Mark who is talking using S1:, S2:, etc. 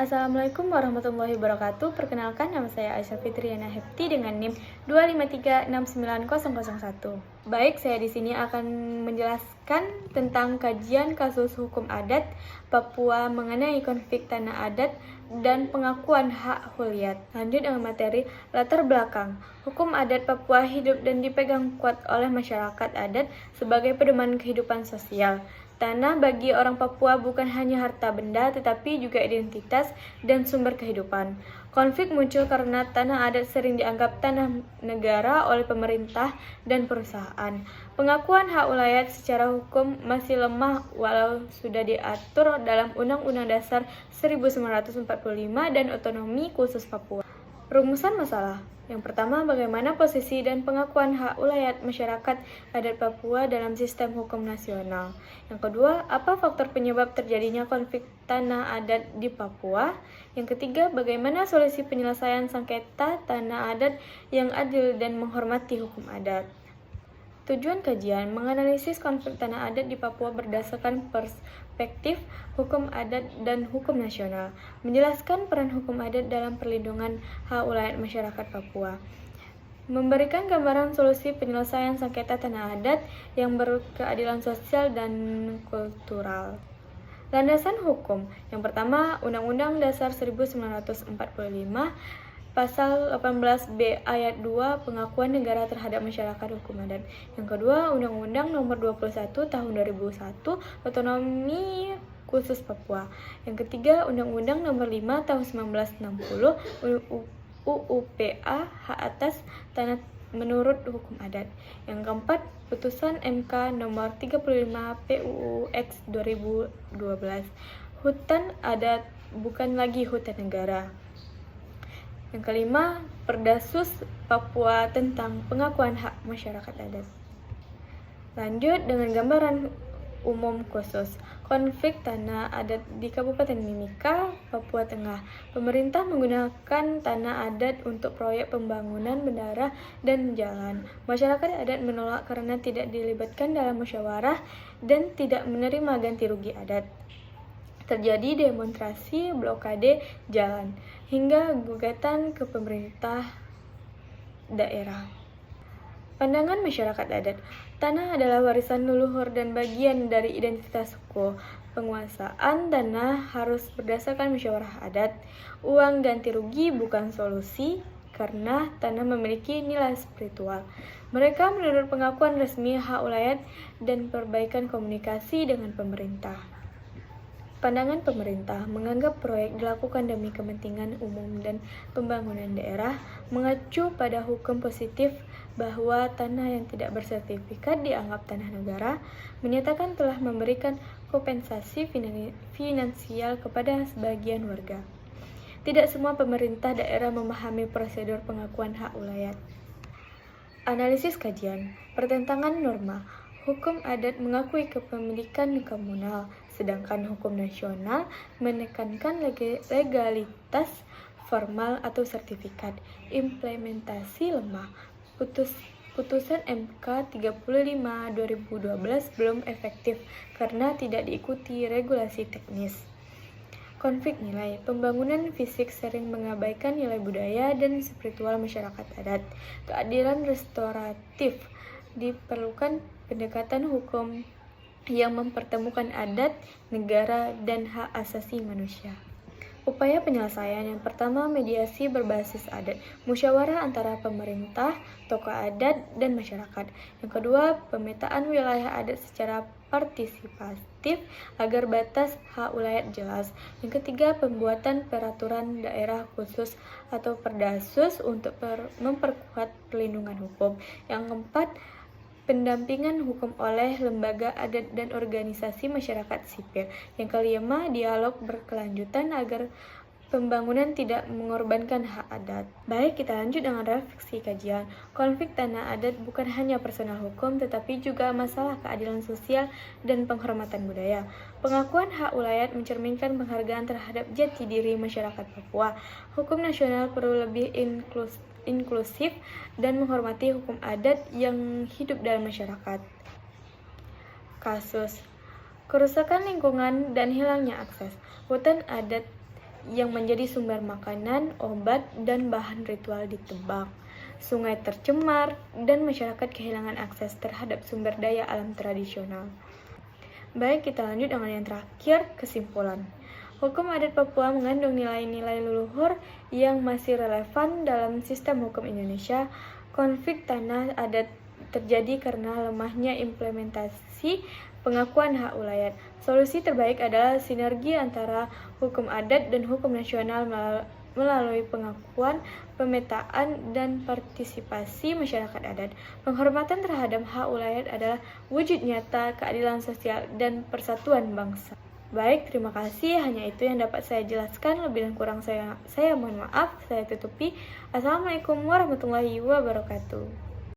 S1: Assalamualaikum warahmatullahi wabarakatuh. Perkenalkan, nama saya Aisyah Fitriana Hepti dengan NIM 253690001. Baik, saya di sini akan menjelaskan tentang kajian kasus hukum adat Papua mengenai konflik tanah adat dan pengakuan hak huliat. Lanjut dengan materi latar belakang. Hukum adat Papua hidup dan dipegang kuat oleh masyarakat adat sebagai pedoman kehidupan sosial. Tanah bagi orang Papua bukan hanya harta benda, tetapi juga identitas dan sumber kehidupan. Konflik muncul karena tanah adat sering dianggap tanah negara oleh pemerintah dan perusahaan. Pengakuan hak ulayat secara hukum masih lemah walau sudah diatur dalam Undang-Undang Dasar 1945 dan Otonomi Khusus Papua. Rumusan masalah. Yang pertama, bagaimana posisi dan pengakuan hak ulayat masyarakat adat Papua dalam sistem hukum nasional. Yang kedua, apa faktor penyebab terjadinya konflik tanah adat di Papua. Yang ketiga, bagaimana solusi penyelesaian sengketa tanah adat yang adil dan menghormati hukum adat. Tujuan kajian menganalisis konflik tanah adat di Papua berdasarkan perspektif hukum adat dan hukum nasional, menjelaskan peran hukum adat dalam perlindungan hak ulayat masyarakat Papua, memberikan gambaran solusi penyelesaian sengketa tanah adat yang berkeadilan sosial dan kultural. Landasan hukum. Yang pertama, Undang-Undang Dasar 1945 Pasal 18B Ayat 2 Pengakuan negara terhadap masyarakat hukum adat. Yang kedua, Undang-Undang Nomor 21 Tahun 2001 Otonomi Khusus Papua. Yang ketiga, Undang-Undang Nomor 5 Tahun 1960 UUPA Hak atas tanah menurut hukum adat. Yang keempat, Putusan MK Nomor 35 PUU X 2012. Hutan adat bukan lagi hutan negara. Yang kelima, Perdasus Papua tentang pengakuan hak masyarakat adat. Lanjut dengan gambaran umum khusus. Konflik tanah adat di Kabupaten Mimika, Papua Tengah. Pemerintah menggunakan tanah adat untuk proyek pembangunan bandara dan jalan. Masyarakat adat menolak karena tidak dilibatkan dalam musyawarah dan tidak menerima ganti rugi adat. Terjadi demonstrasi, blokade jalan, hingga gugatan ke pemerintah daerah. Pandangan masyarakat adat. Tanah adalah warisan leluhur dan bagian dari identitas suku. Penguasaan tanah harus berdasarkan musyawarah adat. Uang ganti rugi bukan solusi karena tanah memiliki nilai spiritual. Mereka menurut pengakuan resmi hak ulayat dan perbaikan komunikasi dengan pemerintah. Pandangan pemerintah menganggap proyek dilakukan demi kepentingan umum dan pembangunan daerah, mengacu pada hukum positif bahwa tanah yang tidak bersertifikat dianggap tanah negara, menyatakan telah memberikan kompensasi finansial kepada sebagian warga. Tidak semua pemerintah daerah memahami prosedur pengakuan hak ulayat. Analisis kajian, pertentangan norma. Hukum adat mengakui kepemilikan komunal, sedangkan hukum nasional menekankan legalitas formal atau sertifikat. Implementasi lemah. Putusan MK 35 2012 belum efektif karena tidak diikuti regulasi teknis. Konflik nilai. Pembangunan fisik sering mengabaikan nilai budaya dan spiritual masyarakat adat. Keadilan restoratif. Diperlukan pendekatan hukum yang mempertemukan adat, negara, dan hak asasi manusia. Upaya penyelesaian. Yang pertama, mediasi berbasis adat, musyawarah antara pemerintah, tokoh adat, dan masyarakat. Yang kedua, pemetaan wilayah adat secara partisipatif agar batas hak ulayat jelas. Yang ketiga, pembuatan peraturan daerah khusus atau perdasus untuk memperkuat perlindungan hukum. Yang keempat, pendampingan hukum oleh lembaga adat dan organisasi masyarakat sipil. Yang kelima, dialog berkelanjutan agar pembangunan tidak mengorbankan hak adat. Baik, kita lanjut dengan refleksi kajian. Konflik tanah adat bukan hanya personal hukum, tetapi juga masalah keadilan sosial dan penghormatan budaya. Pengakuan hak ulayat mencerminkan penghargaan terhadap jati diri masyarakat Papua. Hukum nasional perlu lebih inklusif dan menghormati hukum adat yang hidup dalam masyarakat. Kasus kerusakan lingkungan dan hilangnya akses. Hutan adat yang menjadi sumber makanan, obat, dan bahan ritual ditebang. Sungai tercemar, dan masyarakat kehilangan akses terhadap sumber daya alam tradisional. Baik, kita lanjut dengan yang terakhir, kesimpulan. Hukum adat Papua mengandung nilai-nilai leluhur yang masih relevan dalam sistem hukum Indonesia. Konflik tanah adat terjadi karena lemahnya implementasi pengakuan hak ulayat. Solusi terbaik adalah sinergi antara hukum adat dan hukum nasional melalui pengakuan, pemetaan, dan partisipasi masyarakat adat. Penghormatan terhadap hak ulayat adalah wujud nyata keadilan sosial dan persatuan bangsa. Baik, terima kasih. Hanya itu yang dapat saya jelaskan. Lebih dan kurang saya mohon maaf. Saya tutupi. Assalamualaikum warahmatullahi wabarakatuh.